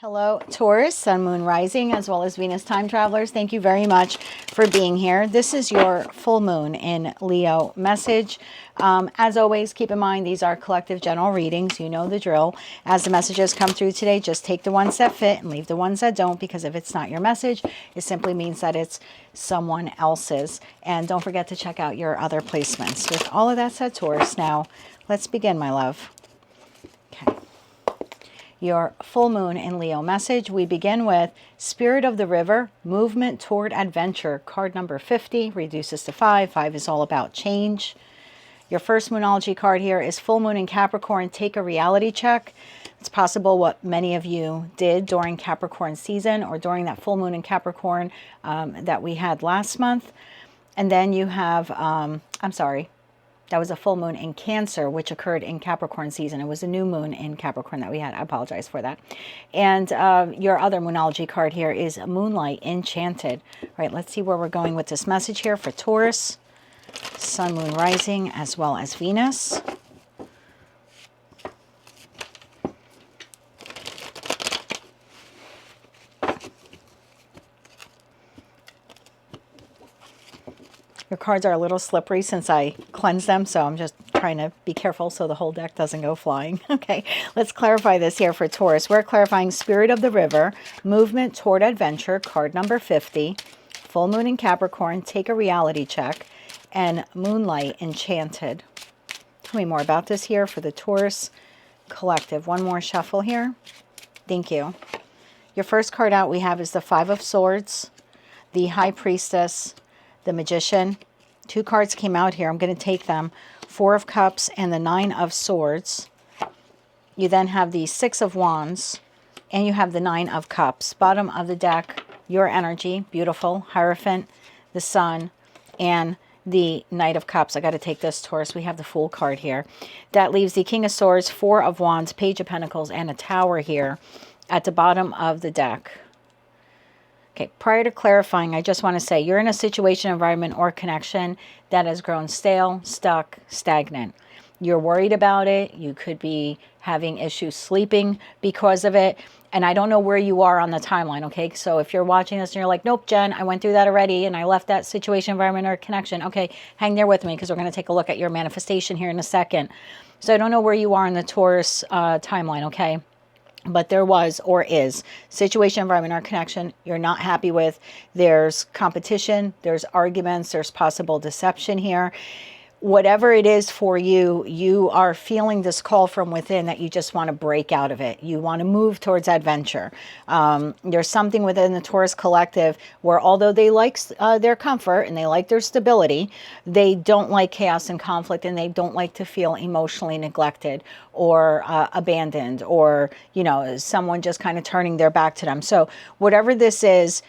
Hello, Taurus, Sun, Moon, Rising, as well as Venus time travelers. Thank you very much for being here. This is your full moon in Leo message. As always, keep in mind, these are collective general readings. You know the drill. As the messages come through today, just take the ones that fit and leave the ones that don't, because if it's not your message, it simply means that it's someone else's. And don't forget to check out your other placements. With all of that said, Taurus, now let's begin, my love. Okay. Your full moon in Leo message. We begin with Spirit of the River, Movement Toward Adventure. Card number 50 reduces to 5. 5 is all about change. Your first Moonology card here is Full Moon in Capricorn. Take a reality check. It's possible what many of you did during Capricorn season or during that full moon in Capricorn that we had last month. And then you have, that was a full moon in Cancer, which occurred in Capricorn season. It was a new moon in Capricorn that we had. I apologize for that. And your other Moonology card here is Moonlight Enchanted. All right, let's see where we're going with this message here for Taurus, Sun, Moon, Rising, as well as Venus. Your cards are a little slippery since I cleansed them, so I'm just trying to be careful so the whole deck doesn't go flying. Okay, let's clarify this here for Taurus. We're clarifying Spirit of the River, Movement Toward Adventure, card number 50, Full Moon in Capricorn, Take a Reality Check, and Moonlight Enchanted. Tell me more about this here for the Taurus collective. One more shuffle here. Thank you. Your first card out we have is the Five of Swords, the High Priestess, the Magician. Two cards came out here. I'm going to take them. Four of Cups and the Nine of Swords. You then have the Six of Wands and you have the Nine of Cups. Bottom of the deck, your energy, beautiful, Hierophant, the Sun, and the Knight of Cups. I got to take this, Taurus. We have the Fool card here. That leaves the King of Swords, Four of Wands, Page of Pentacles, and a Tower here at the bottom of the deck. Okay, prior to clarifying, I just want to say you're in a situation, environment, or connection that has grown stale, stuck, stagnant. You're worried about it. You could be having issues sleeping because of it. And I don't know where you are on the timeline, okay? So if you're watching this and you're like, nope, Jen, I went through that already and I left that situation, environment, or connection. Okay, hang there with me because we're going to take a look at your manifestation here in a second. So I don't know where you are in the Taurus timeline, okay? But there was or is situation, environment, or connection you're not happy with. There's competition, there's arguments, there's possible deception here. Whatever it is for you, you are feeling this call from within that you just want to break out of it. You want to move towards adventure. There's something within the Taurus collective where although they like their comfort and they like their stability, they don't like chaos and conflict, and they don't like to feel emotionally neglected or abandoned, or, you know, someone just kind of turning their back to them. So whatever this is,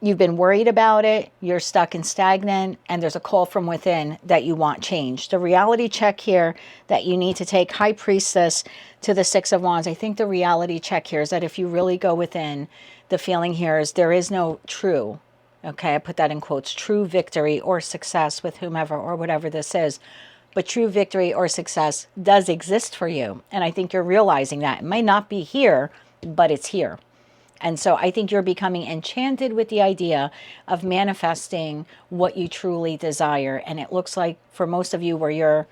you've been worried about it, you're stuck and stagnant, and there's a call from within that you want change. The reality check here that you need to take, High Priestess to the Six of Wands. I think the reality check here is that if you really go within, the feeling here is there is no true, okay, I put that in quotes, true victory or success with whomever or whatever this is. But true victory or success does exist for you. And I think you're realizing that. It may not be here, but it's here. And so I think you're becoming enchanted with the idea of manifesting what you truly desire. And it looks like for most of you where you're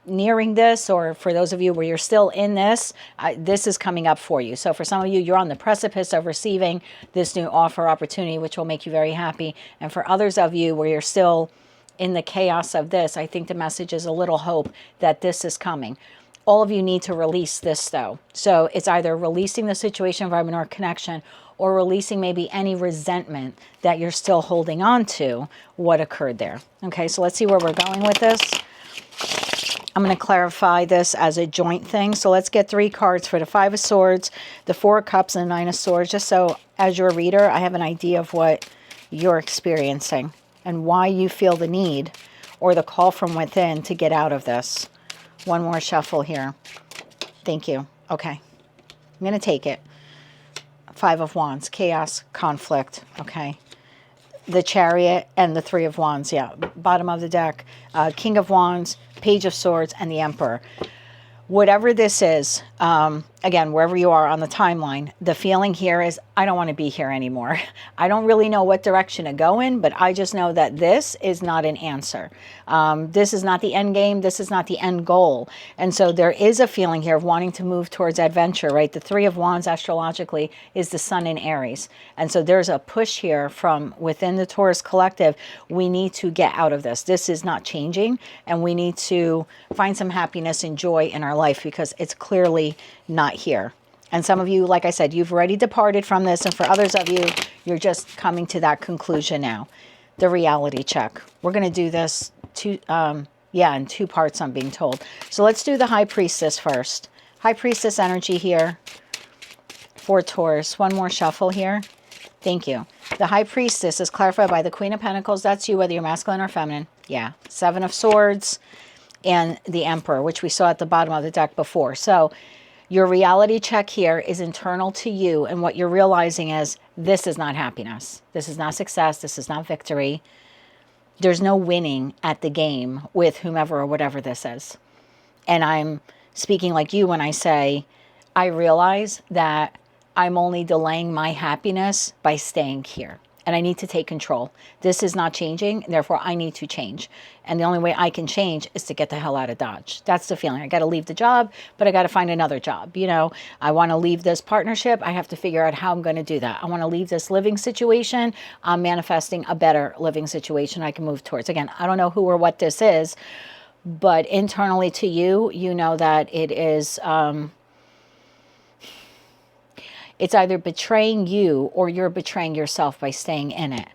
nearing this, or for those of you where you're still in this, this is coming up for you. So for some of you, you're on the precipice of receiving this new offer opportunity, which will make you very happy. And for others of you where you're still in the chaos of this, I think the message is a little hope that this is coming. All of you need to release this, though. So it's either releasing the situation, environment, or connection, or releasing maybe any resentment that you're still holding on to what occurred there. Okay, so let's see where we're going with this. I'm going to clarify this as a joint thing. So let's get 3 cards for the Five of Swords, the Four of Cups, and the Nine of Swords, just so as your reader, I have an idea of what you're experiencing and why you feel the need or the call from within to get out of this. One more shuffle here. Thank you. Okay. I'm going to take it. Five of Wands, chaos, conflict. Okay. The Chariot and the Three of Wands. Yeah. Bottom of the deck. King of Wands, Page of Swords, and the Emperor. Whatever this is, again, wherever you are on the timeline, the feeling here is, I don't want to be here anymore. I don't really know what direction to go in, but I just know that this is not an answer. This is not the end game. This is not the end goal. And so there is a feeling here of wanting to move towards adventure, right? The Three of Wands astrologically is the sun in Aries. And so there's a push here from within the Taurus collective. We need to get out of this. This is not changing, and we need to find some happiness and joy in our life because it's clearly not here. And some of you, like I said, you've already departed from this. And for others of you, you're just coming to that conclusion now. The reality check. We're going to do this in two parts, I'm being told. So let's do the High Priestess first. High Priestess energy here for Taurus. One more shuffle here. Thank you. The High Priestess is clarified by the Queen of Pentacles. That's you, whether you're masculine or feminine. Yeah. Seven of Swords and the Emperor, which we saw at the bottom of the deck before. So your reality check here is internal to you, and what you're realizing is this is not happiness. This is not success. This is not victory. There's no winning at the game with whomever or whatever this is. And I'm speaking like you when I say, I realize that I'm only delaying my happiness by staying here. And I need to take control. This is not changing, and therefore I need to change. And the only way I can change is to get the hell out of Dodge. That's the feeling. I got to leave the job, but I got to find another job. You know, I want to leave this partnership. I have to figure out how I'm going to do that. I want to leave this living situation. I'm manifesting a better living situation I can move towards. Again, I don't know who or what this is, but internally to you, you know that it is... it's either betraying you or you're betraying yourself by staying in it.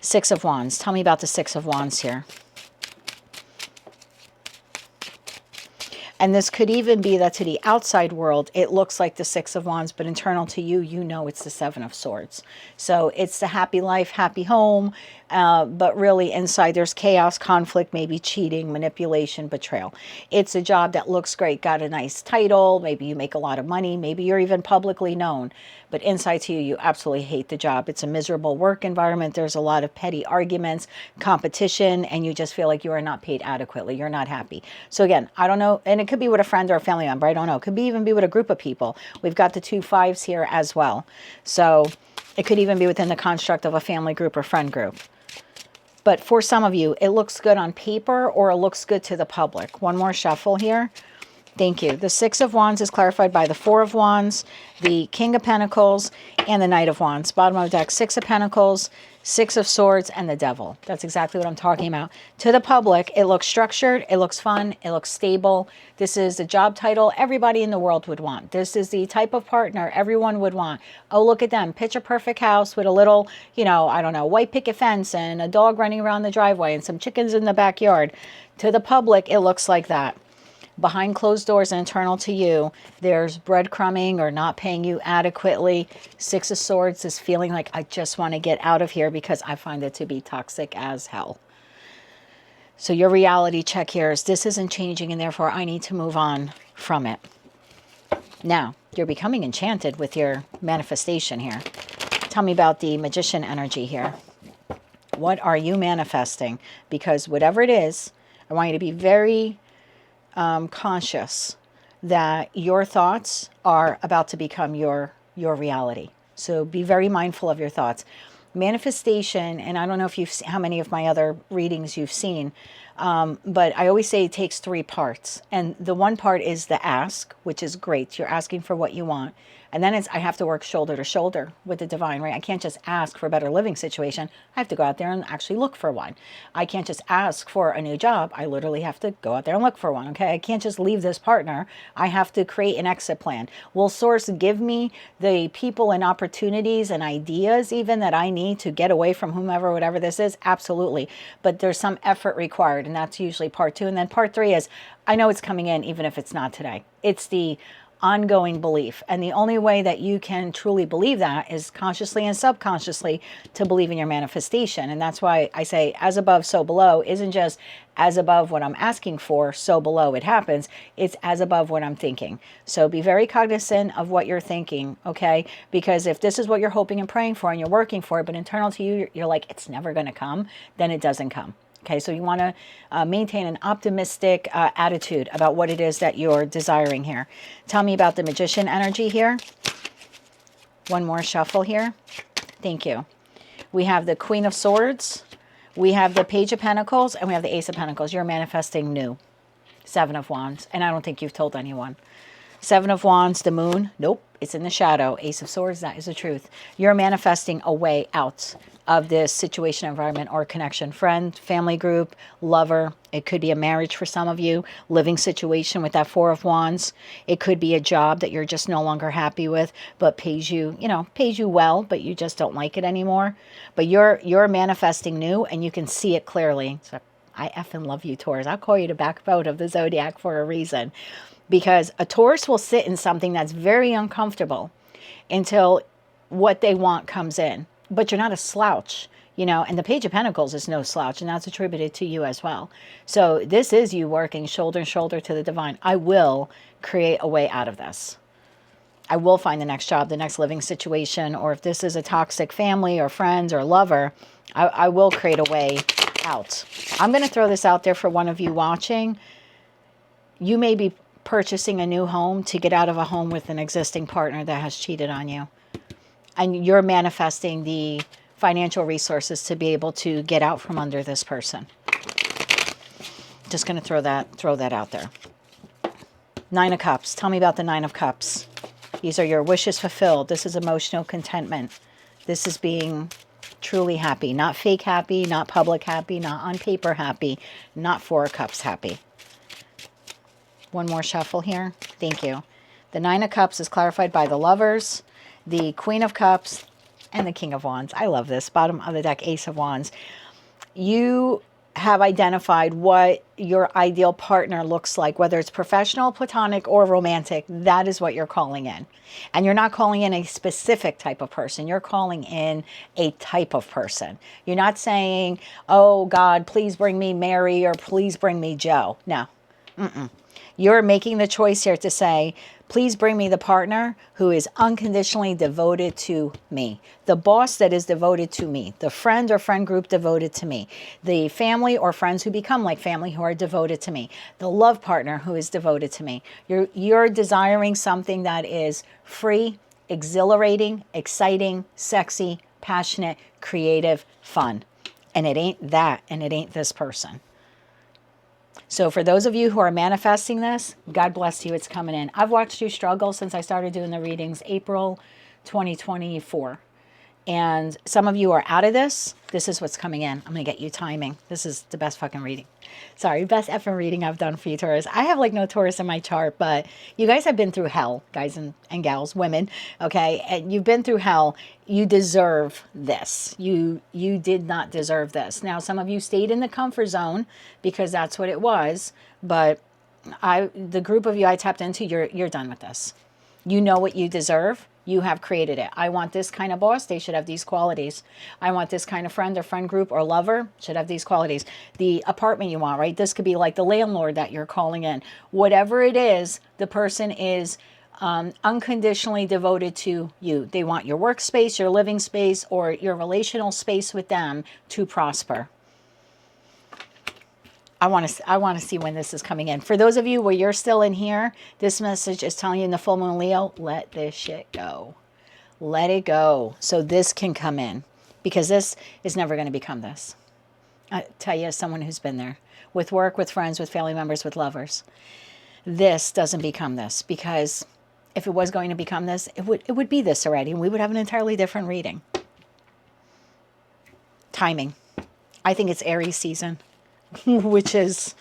Six of Wands. Tell me about the Six of Wands here. And this could even be that to the outside world, it looks like the Six of Wands, but internal to you, you know it's the Seven of Swords. So it's the happy life, happy home, but really inside there's chaos, conflict, maybe cheating, manipulation, betrayal. It's a job that looks great, got a nice title, maybe you make a lot of money, maybe you're even publicly known, but inside to you, you absolutely hate the job. It's a miserable work environment. There's a lot of petty arguments, competition, and you just feel like you are not paid adequately. You're not happy. So again, I don't know, and it could be with a friend or a family member. I don't know. It could even be with a group of people. We've got the 2 5s here as well. So it could even be within the construct of a family group or friend group. But for some of you, it looks good on paper or it looks good to the public. One more shuffle here. Thank you. The Six of Wands is clarified by the Four of Wands, the King of Pentacles, and the Knight of Wands. Bottom of the deck, Six of Pentacles, Six of Swords, and the Devil. That's exactly what I'm talking about. To the public, it looks structured, it looks fun, it looks stable. This is the job title everybody in the world would want. This is the type of partner everyone would want. Oh, look at them. Picture perfect house with a little, you know, I don't know, white picket fence and a dog running around the driveway and some chickens in the backyard. To the public, it looks like that. Behind closed doors and internal to you, there's breadcrumbing or not paying you adequately. Six of Swords is feeling like I just want to get out of here because I find it to be toxic as hell. So your reality check here is this isn't changing and therefore I need to move on from it. Now, you're becoming enchanted with your manifestation here. Tell me about the Magician energy here. What are you manifesting? Because whatever it is, I want you to be very... conscious that your thoughts are about to become your reality. So be very mindful of your thoughts. Manifestation, and I don't know if you've seen how many of my other readings you've seen, but I always say it takes 3 parts. And the one part is the ask, which is great. You're asking for what you want. And then it's, I have to work shoulder to shoulder with the divine, right? I can't just ask for a better living situation. I have to go out there and actually look for one. I can't just ask for a new job. I literally have to go out there and look for one, okay? I can't just leave this partner. I have to create an exit plan. Will Source give me the people and opportunities and ideas even that I need to get away from whomever, whatever this is? Absolutely. But there's some effort required, and that's usually part 2. And then part 3 is, I know it's coming in even if it's not today. It's the ongoing belief. And the only way that you can truly believe that is consciously and subconsciously to believe in your manifestation. And that's why I say as above, so below isn't just as above what I'm asking for, so below it happens. It's as above what I'm thinking. So be very cognizant of what you're thinking, okay? Because if this is what you're hoping and praying for and you're working for it, but internal to you, you're like, it's never going to come, then it doesn't come. Okay, so you want to maintain an optimistic attitude about what it is that you're desiring here. Tell me about the Magician energy here. One more shuffle here. Thank you. We have the Queen of Swords. We have the Page of Pentacles. And we have the Ace of Pentacles. You're manifesting new. Seven of Wands. And I don't think you've told anyone. Seven of Wands, the Moon. Nope, it's in the shadow. Ace of Swords, that is the truth. You're manifesting a way out of this situation, environment, or connection. Friend, family group, lover. It could be a marriage for some of you. Living situation with that Four of Wands. It could be a job that you're just no longer happy with, but pays you, pays you well, but you just don't like it anymore. But you're manifesting new, and you can see it clearly. So I effing love you, Taurus. I'll call you the backbone of the zodiac for a reason. Because a Taurus will sit in something that's very uncomfortable until what they want comes in. But you're not a slouch, and the Page of Pentacles is no slouch, and that's attributed to you as well. So this is you working shoulder to shoulder to the divine. I will create a way out of this. I will find the next job, the next living situation, or if this is a toxic family or friends or lover, I will create a way out. I'm going to throw this out there for one of you watching. You may be purchasing a new home to get out of a home with an existing partner that has cheated on you. And you're manifesting the financial resources to be able to get out from under this person. Just going to throw that out there. Nine of Cups. Tell me about the Nine of Cups. These are your wishes fulfilled. This is emotional contentment. This is being truly happy. Not fake happy, not public happy, not on paper happy, not Four of Cups happy. One more shuffle here. Thank you. The Nine of Cups is clarified by the Lovers, the Queen of Cups, and the King of Wands. I love this. Bottom of the deck, Ace of Wands. You have identified what your ideal partner looks like, whether it's professional, platonic, or romantic. That is what you're calling in. And you're not calling in a specific type of person. You're calling in a type of person. You're not saying, oh, God, please bring me Mary or please bring me Joe. No. You're making the choice here to say, please bring me the partner who is unconditionally devoted to me. The boss that is devoted to me. The friend or friend group devoted to me. The family or friends who become like family who are devoted to me. The love partner who is devoted to me. You're desiring something that is free, exhilarating, exciting, sexy, passionate, creative, fun. And it ain't that, and it ain't this person. So for those of you who are manifesting this, God bless you. It's coming in. I've watched you struggle since I started doing the readings April 2024. And some of you are out of this. This is what's coming in. I'm going to get you timing. This is the best fucking reading. Sorry, best effing reading I've done for you, Taurus. I have like no Taurus in my chart, but you guys have been through hell, guys and gals, women, okay? And you've been through hell. You deserve this. You did not deserve this. Now, some of you stayed in the comfort zone because that's what it was, but the group of you I tapped into, you're done with this. You know what you deserve. You have created it. I want this kind of boss. They should have these qualities. I want this kind of friend or friend group or lover. Should have these qualities. The apartment you want, right? This could be like the landlord that you're calling in. Whatever it is, the person is unconditionally devoted to you. They want your workspace, your living space, or your relational space with them to prosper. I want to see when this is coming in. For those of you where you're still in here, this message is telling you in the full moon Leo, let this shit go. Let it go so this can come in, because this is never going to become this. I tell you, as someone who's been there with work, with friends, with family members, with lovers, this doesn't become this, because if it was going to become this, it would be this already, and we would have an entirely different reading. Timing. I think it's Aries season. Which is,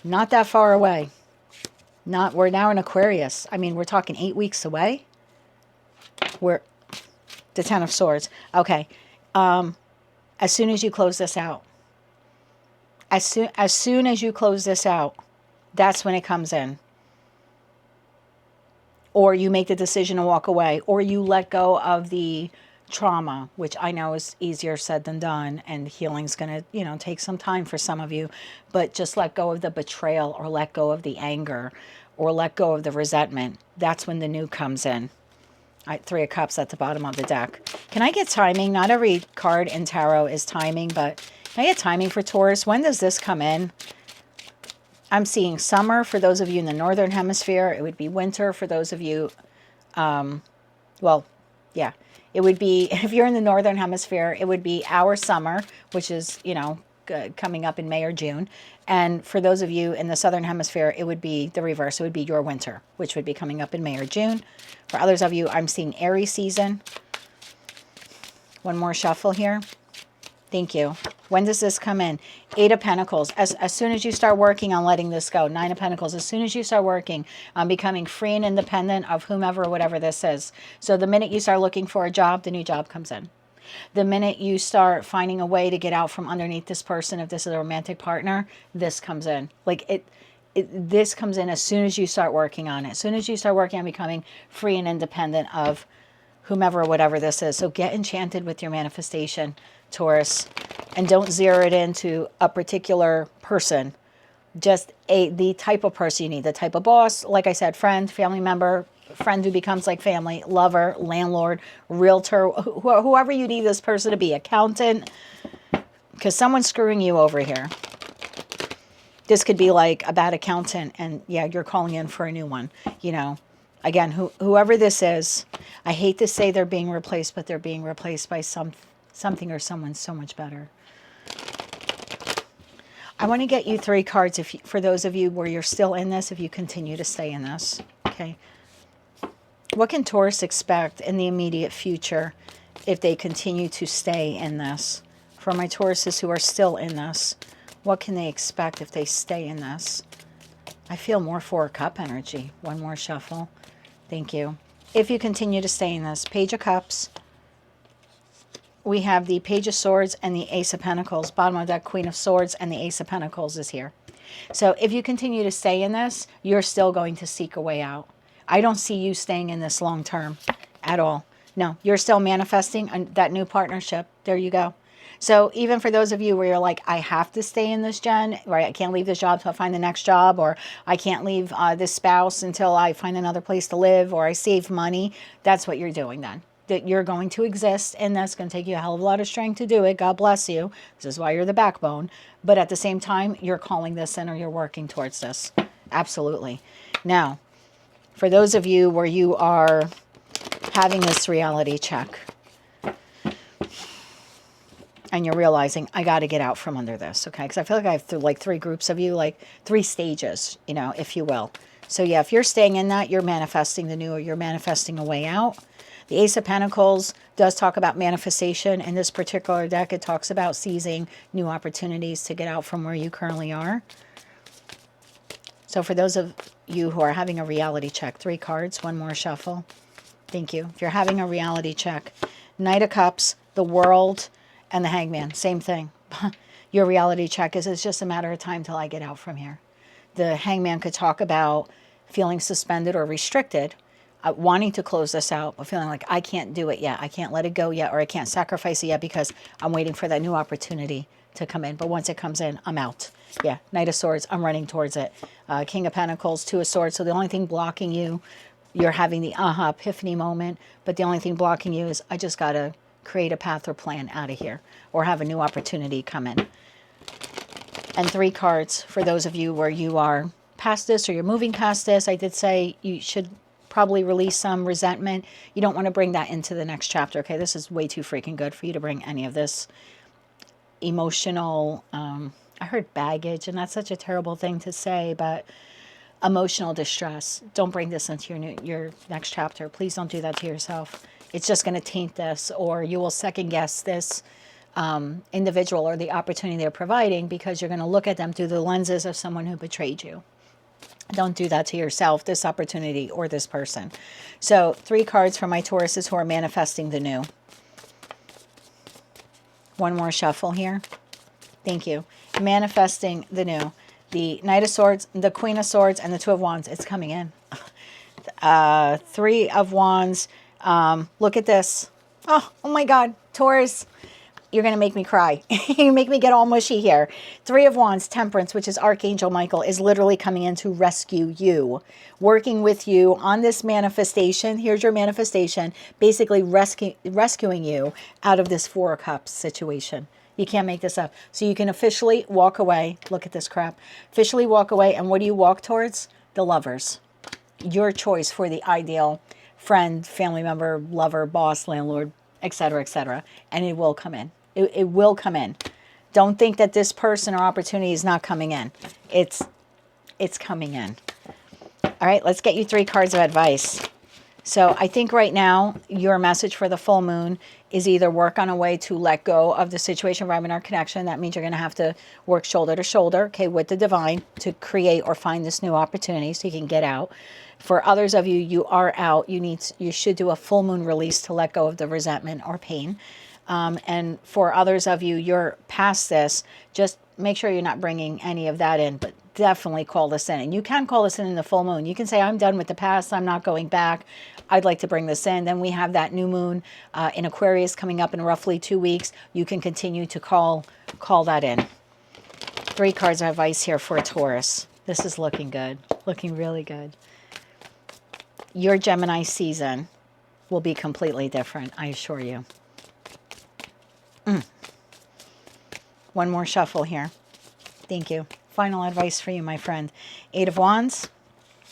not that far away. We're now in Aquarius. I mean, we're talking 8 weeks away. We're the Ten of Swords. Okay. As soon as you close this out. As soon as you close this out, that's when it comes in. Or you make the decision to walk away, or you let go of the trauma, which I know is easier said than done, and healing's going to, take some time for some of you, but just let go of the betrayal, or let go of the anger, or let go of the resentment. That's when the new comes in. Three of Cups at the bottom of the deck. Can I get timing? Not every card in tarot is timing, but I get timing for Taurus. When does this come in? I'm seeing summer for those of you in the northern hemisphere. It would be winter for those of you, well, yeah. It would be, if you're in the northern hemisphere, it would be our summer, which is, you know, coming up in May or June. And for those of you in the southern hemisphere, it would be the reverse. It would be your winter, which would be coming up in May or June. For others of you, I'm seeing Aries season. One more shuffle here. Thank you. When does this come in? 8 of Pentacles. As soon as you start working on letting this go. 9 of Pentacles. As soon as you start working on becoming free and independent of whomever or whatever this is. So the minute you start looking for a job, the new job comes in. The minute you start finding a way to get out from underneath this person, if this is a romantic partner, this comes in. Like this comes in as soon as you start working on it. As soon as you start working on becoming free and independent of whomever or whatever this is. So get enchanted with your manifestation, Taurus, and don't zero it into a particular person. Just the type of person you need, the type of boss, like I said, friend, family member, friend who becomes like family, lover, landlord, realtor, whoever you need this person to be, accountant, because someone's screwing you over here. This could be like a bad accountant and yeah, you're calling in for a new one, you know. Again, whoever this is, I hate to say they're being replaced, but they're being replaced by something or someone so much better. I want to get you 3 cards for those of you where you're still in this, if you continue to stay in this. Okay. What can Taurus expect in the immediate future if they continue to stay in this? For my Tauruses who are still in this, what can they expect if they stay in this? I feel more 4 of Cup energy. One more shuffle. Thank you. If you continue to stay in this, Page of Cups. We have the Page of Swords and the Ace of Pentacles. Bottom of that, Queen of Swords and the Ace of Pentacles is here. So if you continue to stay in this, you're still going to seek a way out. I don't see you staying in this long term at all. No, you're still manifesting that new partnership. There you go. So even for those of you where you're like, I have to stay in this, Jen, right? I can't leave this job till I find the next job, or I can't leave this spouse until I find another place to live, or I save money. That's what you're doing then. That you're going to exist, and that's going to take you a hell of a lot of strength to do it. God bless you. This is why you're the backbone. But at the same time, you're calling this in, or you're working towards this. Absolutely. Now, for those of you where you are having this reality check, and you're realizing, I got to get out from under this, okay? Because I feel like I have like 3 groups of you, like 3 stages, you know, if you will. So yeah, if you're staying in that, you're manifesting the new, or you're manifesting a way out. The Ace of Pentacles does talk about manifestation. In this particular deck, it talks about seizing new opportunities to get out from where you currently are. So for those of you who are having a reality check, 3 cards, one more shuffle. Thank you. If you're having a reality check, Knight of Cups, the World, and the Hangman, same thing. Your reality check is, it's just a matter of time till I get out from here. The Hangman could talk about feeling suspended or restricted, wanting to close this out, but feeling like I can't do it yet. I can't let it go yet, or I can't sacrifice it yet because I'm waiting for that new opportunity to come in. But once it comes in, I'm out. Yeah, Knight of Swords, I'm running towards it. King of Pentacles, 2 of Swords. So the only thing blocking you, you're having the epiphany moment, but the only thing blocking you is, I just got to create a path or plan out of here, or have a new opportunity come in. And 3 cards for those of you where you are past this, or you're moving past this. I did say you should probably release some resentment. You don't want to bring that into the next chapter, okay? This is way too freaking good for you to bring any of this emotional, I heard baggage, and that's such a terrible thing to say, but emotional distress. Don't bring this into your next chapter. Please don't do that to yourself. It's just going to taint this, or you will second guess this individual or the opportunity they're providing, because you're going to look at them through the lenses of someone who betrayed you. Don't do that to yourself, this opportunity, or this person. So 3 cards for my Tauruses who are manifesting the new. One more shuffle here. Thank you. Manifesting the new. The Knight of Swords, the Queen of Swords, and the 2 of Wands. It's coming in. 3 of Wands. Look at this. Oh my God. Taurus, you're going to make me cry. You make me get all mushy here. 3 of Wands, Temperance, which is Archangel Michael, is literally coming in to rescue you. Working with you on this manifestation. Here's your manifestation. Basically rescuing you out of this 4 of Cups situation. You can't make this up. So you can officially walk away. Look at this crap. Officially walk away. And what do you walk towards? The Lovers. Your choice for the ideal friend, family member, lover, boss, landlord, etc., etc. And it will come in. It will come in. Don't think that this person or opportunity is not coming in. It's coming in. All right, let's get you 3 cards of advice. So I think right now your message for the full moon is either work on a way to let go of the situation, environment, or connection. That means you're going to have to work shoulder to shoulder, okay, with the divine to create or find this new opportunity so you can get out. For others of you, you are out. You should do a full moon release to let go of the resentment or pain. And for others of you, you're past this. Just make sure you're not bringing any of that in, but definitely call this in. And you can call this in the full moon. You can say, I'm done with the past. I'm not going back. I'd like to bring this in. Then we have that new moon in Aquarius coming up in roughly 2 weeks. You can continue to call that in. 3 cards of advice here for Taurus. This is looking good. Looking really good. Your Gemini season will be completely different, I assure you. One more shuffle here. Thank you. Final advice for you, my friend. 8 of Wands,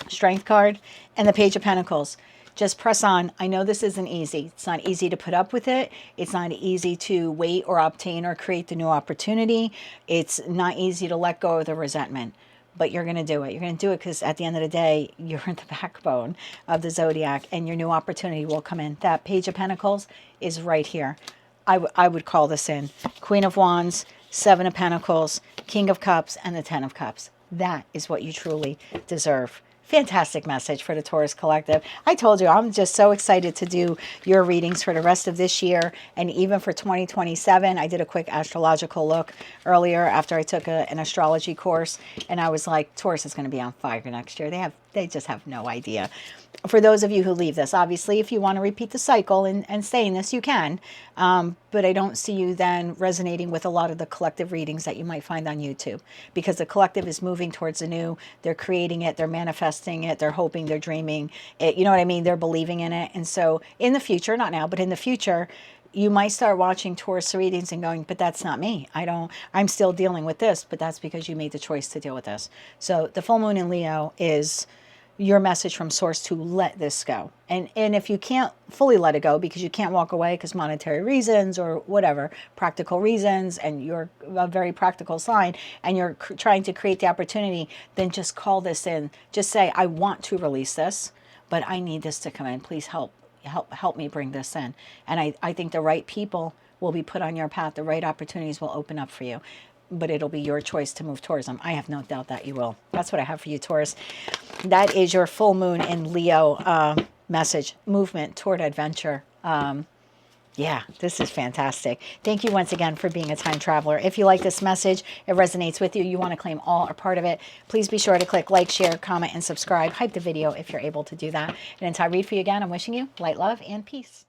Strength card, and the Page of Pentacles. Just press on. I know this isn't easy. It's not easy to put up with it. It's not easy to wait or obtain or create the new opportunity. It's not easy to let go of the resentment. But you're going to do it. You're going to do it because at the end of the day, you're the backbone of the zodiac and your new opportunity will come in. That Page of Pentacles is right here. I would call this in. Queen of Wands, 7 of Pentacles, King of Cups, and the 10 of Cups. That is what you truly deserve. Fantastic message for the Taurus Collective. I told you, I'm just so excited to do your readings for the rest of this year and even for 2027. I did a quick astrological look earlier after I took an astrology course, and I was like, Taurus is going to be on fire next year. They just have no idea. For those of you who leave this, obviously, if you want to repeat the cycle and stay in this, you can. But I don't see you then resonating with a lot of the collective readings that you might find on YouTube, because the collective is moving towards the new. They're creating it. They're manifesting it. They're hoping. They're dreaming it. You know what I mean? They're believing in it. And so in the future, not now, but in the future, you might start watching Taurus readings and going, but that's not me. I'm still dealing with this, but that's because you made the choice to deal with this. So the full moon in Leo is your message from source to let this go. And if you can't fully let it go because you can't walk away because monetary reasons or whatever, practical reasons, and you're a very practical sign and you're trying to create the opportunity, then just call this in. Just say, I want to release this, but I need this to come in. Please help me bring this in. And I think the right people will be put on your path. The right opportunities will open up for you. But it'll be your choice to move towards them. I have no doubt that you will. That's what I have for you, Taurus. That is your full moon in Leo message, movement toward adventure. Yeah, this is fantastic. Thank you once again for being a time traveler. If you like this message, it resonates with you, you want to claim all or part of it, please be sure to click like, share, comment, and subscribe. Hype the video if you're able to do that. And until I read for you again, I'm wishing you light, love, and peace.